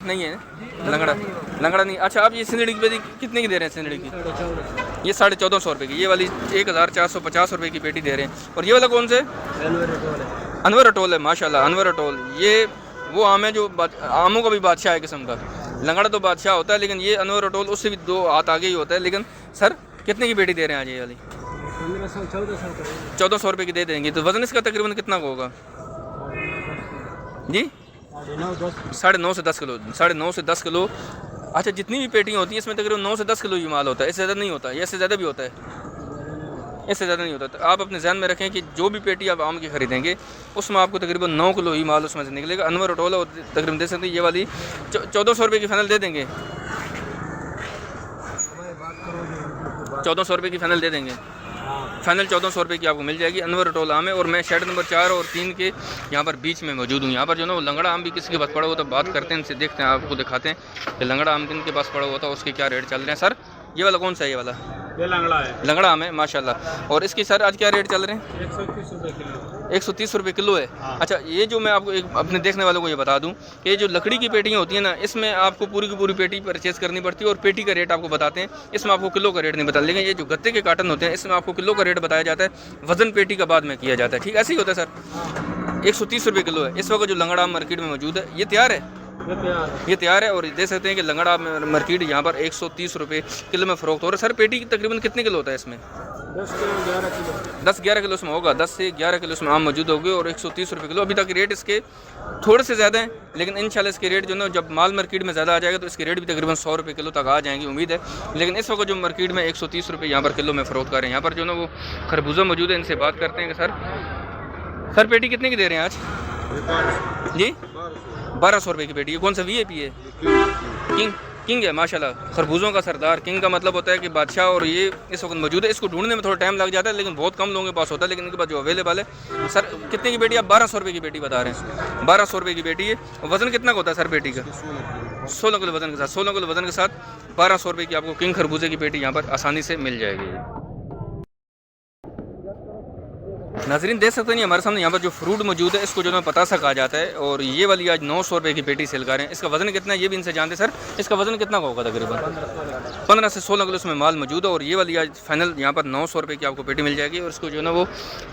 नहीं है लंगड़ा, लंगड़ा नहीं। अच्छा आप ये सिंदड़ी की पेटी कितने की दे रहे हैं? सिंदड़ी की ये 1450 रुपये की, ये वाली 1450 रुपये की पेटी दे रहे हैं। और ये वाला कौन से? अनवर अटोल है, माशाल्लाह अनवर अटोल। ये वो आम है जो आमों का भी बादशाह है किस्म का। लंगड़ा तो बादशाह होता है, लेकिन ये अनवर अटोल उससे भी 2 हाथ आगे ही होता है। लेकिन सर कितने की पेटी दे रहे हैं आज ये वाली? 1400 रुपये की दे देंगे। तो वज़न इसका तकरीबन कितना का होगा जी? 9.5 से 10 किलो। 9.5 से 10 किलो। अच्छा जितनी भी पेटियाँ होती हैं इसमें तकरीबन 9 से 10 किलो ही माल होता है, इससे ज़्यादा नहीं होता। इससे ज़्यादा भी होता है, इससे ज़्यादा नहीं होता। तो आप अपने ध्यान में रखें कि जो भी पेटी आप आम की ख़रीदेंगे उसमें आपको तकरीबन 9 किलो ही माल उसमें से निकलेगा। अनवर अटोला और तकरीबन दे सकते हैं। ये वाली 1400 रुपये की फाइनल दे देंगे, 1400 रुपये की फाइनल दे देंगे। फाइनल 1400 रुपये की आपको मिल जाएगी। अनवर अटोल आम है और मैं शेड नंबर 4 और 3 के यहाँ पर बीच में मौजूद हूँ। यहाँ पर जो ना वो लंगड़ा आम भी किसी के पास पड़ा हुआ, तो बात करते हैं इनसे, देखते हैं, आपको दिखाते हैं कि लंगड़ा आम किन के पास पड़ा हुआ था, उसके क्या रेट चल रहे हैं। सर ये वाला कौन सा है? ये वाला ये लंगड़ा है, लंगड़ा आम है माशाल्लाह। और इसकी सर आज क्या रेट चल रहे हैं? 130 रुपये किलो। 130 रुपये किलो है। हाँ। अच्छा ये जो मैं आपको अपने देखने वालों को ये बता दूं कि ये जो लकड़ी की पेटियाँ होती हैं ना, इसमें आपको पूरी की पूरी पेटी परचेज करनी पड़ती है और पेटी का रेट आपको बताते हैं। इसमें आपको किलो का रेट नहीं बताते। लेकिन ये जो गत्ते के कार्टन होते हैं इसमें आपको किलो का रेट बताया जाता है, वजन पेटी का बाद में किया जाता है। ठीक ऐसे ही होता है सर। 130 रुपये किलो है इस वक्त जो लंगड़ा आम मार्केट में मौजूद है। ये तैयार है, ये तैयार है। और देख सकते हैं कि लंगड़ा मार्केट यहाँ पर 130 रुपये किलो में फ़रोख्त हो रहा है। सर पेटी तकरीबन कितने किलो होता है इसमें? 10-11 किलो इसमें होगा। 10 से 11 किलो इसमें आम मौजूद होगी और 130 रुपये किलो। अभी तक रेट इसके थोड़े से ज़्यादा हैं, लेकिन इंशाल्लाह इसके रेट जो ना जब माल मार्केट में ज़्यादा आ जाएगा तो इसके रेट भी तकरीबन 100 रुपये किलो तक आ जाएंगी, उम्मीद है। लेकिन इस वक्त जो मार्केट में 130 रुपये यहाँ पर किलो में फ़रोख्त कर रहे हैं। यहाँ पर जो ना वो खरबूजा मौजूद है, इनसे बात करते हैं कि सर पेटी कितने की दे रहे हैं आज जी? 1200 रुपये की पेटी। ये कौन सा VIP है? किंग है माशाल्लाह। खरबूजों का सरदार। किंग का मतलब होता है कि बादशाह। और ये इस वक्त मौजूद है। इसको ढूंढने में थोड़ा टाइम लग जाता है, लेकिन बहुत कम लोगों के पास होता है, लेकिन इनके पास जो अवेलेबल है। सर कितने की पेटी? आप 1200 रुपये की पेटी बता रहे हैं। 1200 रुपये की पेटी है। वज़न कितना का होता है सर पेटी का? 16 किलो वज़न के साथ। 16 किलो वज़न के साथ 1200 रुपये की आपको किंग खरबूजे की पेटी यहाँ पर आसानी से मिल जाएगी। नाज़रीन देख सकते हैं हमारे सामने यहाँ पर जो फ्रूट मौजूद है इसको जो है पतासा कहा जाता है। और ये वाली आज 900 रुपये की पेटी सेल कर रहे हैं। इसका वज़न कितना है ये भी इनसे जानते हैं। सर इसका वज़न कितना का होगा? तकरीबन 15 से 16 किलो इसमें माल मौजूद है। और ये वाली आज फाइनल यहाँ पर 900 रुपये की आपको पेटी मिल जाएगी। और इसको जो है ना वो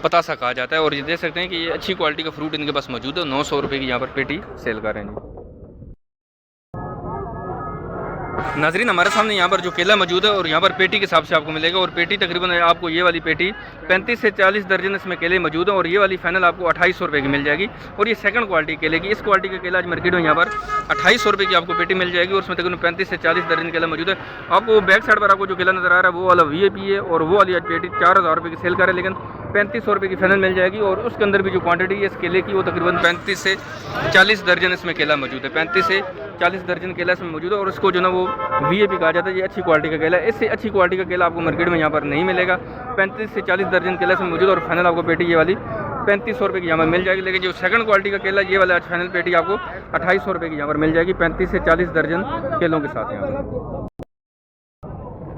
पतासा कहा जाता है। और ये देख सकते हैं कि ये अच्छी क्वालिटी का फ्रूट इनके पास मौजूद है। 900 रुपये की यहाँ पर पेटी सेल कर रहे हैं। नाज़रीन हमारे सामने यहाँ पर जो केला मौजूद है और यहाँ पर पेटी के हिसाब से आपको मिलेगा। और पेटी तकरीबन आपको ये वाली पेटी 35 से 40 दर्जन इसमें केले मौजूद है। और ये वाली फाइनल आपको 2800 रुपये की मिल जाएगी। और ये सेकंड क्वालिटी केले की, इस क्वालिटी का केला आज मार्केट में यहाँ पर 2800 रुपये की आपको पेटी मिल जाएगी। और उसमें तकरीबन 35 से 40 दर्जन केला मौजूद है। आपको बैक साइड पर आपको जो केला नज़र आ रहा है वो वाला VIP है। और वो वाली आज पेटी 4000 रुपये की सेल कर है, लेकिन 3500 रुपये की फाइनल मिल जाएगी। और उसके अंदर भी जो क्वांटिटी है इस केले की वो तकरीबन 35 से 40 दर्जन इसमें केला मौजूद है। 35 से 40 दर्जन केला इसमें मौजूद है। और इसको जो ना वो VIP कहा जाता है। ये अच्छी क्वालिटी का केला है। इससे अच्छी क्वालिटी का केला आपको मार्केट में यहाँ पर नहीं मिलेगा। 35 से 40 दर्जन केला इसमें मौजूद है। और फाइनल आपको पेटी ये वाली 3500 रुपये की यहाँ पर मिल जाएगी। लेकिन जो सेकंड क्वालिटी का केला ये वाला आज फाइनल पेटी आपको 2800 रुपये की यहाँ पर मिल जाएगी, 35 से 40 दर्जन केलों के साथ यहाँ पर।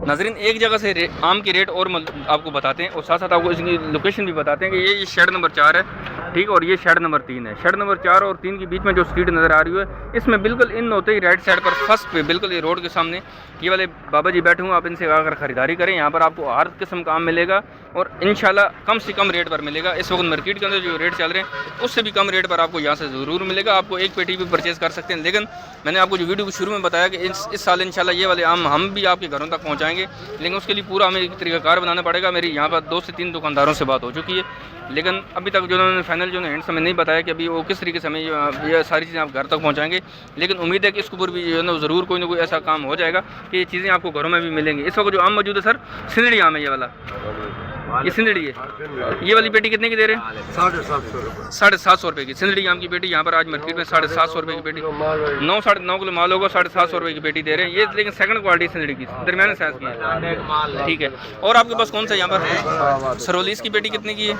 नाज़रीन एक जगह से आम की रेट और आपको बताते हैं और साथ साथ आपको इसकी लोकेशन भी बताते हैं कि ये शेड नंबर 4 है, ठीक। और ये शेड नंबर 3 है। शेड नंबर 4 और 3 के बीच में जो स्ट्रीट नज़र आ रही है इसमें बिल्कुल इन होते ही राइट साइड पर फर्स्ट पे बिल्कुल ये रोड के सामने ये वाले बाबा जी बैठे हुए, आप इनसे आकर ख़रीदारी करें। यहाँ पर आपको हर किस्म का आम मिलेगा और इंशाल्लाह कम से कम रेट पर मिलेगा। इस वक्त मार्केट के अंदर जो रेट चल रहे हैं उससे भी कम रेट पर आपको यहाँ से ज़रूर मिलेगा। आपको एक पेटी भी परचेज़ कर सकते हैं। लेकिन मैंने आपको जो वीडियो को शुरू में बताया कि इस साल इंशाल्लाह ये वाले आम हम भी आपके घरों तक पहुँचाएँगे, लेकिन उसके लिए पूरा हमें एक तरीक़ाकार बनाना पड़ेगा। मेरी यहाँ पर 2 से 3 दुकानदारों से बात हो चुकी है, लेकिन अभी तक जो उन्होंने फाइनल जो एंड समय नहीं बताया कि अभी वो किस तरीके से हमें ये सारी चीज़ें आप घर तक पहुँचाएँगे। लेकिन उम्मीद है कि इसके ऊपर भी जो है ना ज़रूर कोई ना कोई ऐसा काम हो जाएगा कि ये चीज़ें आपको घरों में भी मिलेंगी। इस वक्त जो आम मौजूद है सर सिंदड़ी आम है, ये वाला ये सिंदड़ी है। ये वाली पेटी कितने की दे रहे हैं? 750 रुपये की सिंदड़ी आम की पेटी यहाँ पर आज मार्केट में 750 रुपये की पेटी 9-9.5 किलो माल होगा, 750 रुपये की पेटी दे रहे हैं ये। लेकिन सेकंड क्वालिटी सिंदड़ी की दरमियाने साइज़ की है, ठीक है। और आपके पास कौन सा यहाँ पर सरोली की पेटी कितने की है?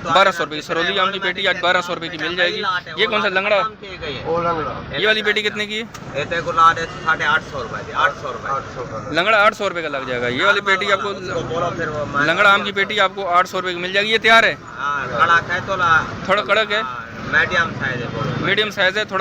1200 रुपये की सरोली आम की पेटी आज 1200 रुपये की मिल जाएगी। ये कौन सा लंगड़ा, ये वाली पेटी कितने की है? 850 रुपये। लंगड़ा 800 रुपये का लग जाएगा। ये वाली पेटी आपको लंगड़ा आम की पेटी आपको 800 रुपये की मिल जाएगी। ये तैयार है, कड़क है, थोड़ा कड़क है, मीडियम साइज है, मीडियम साइज़ है, थोड़ा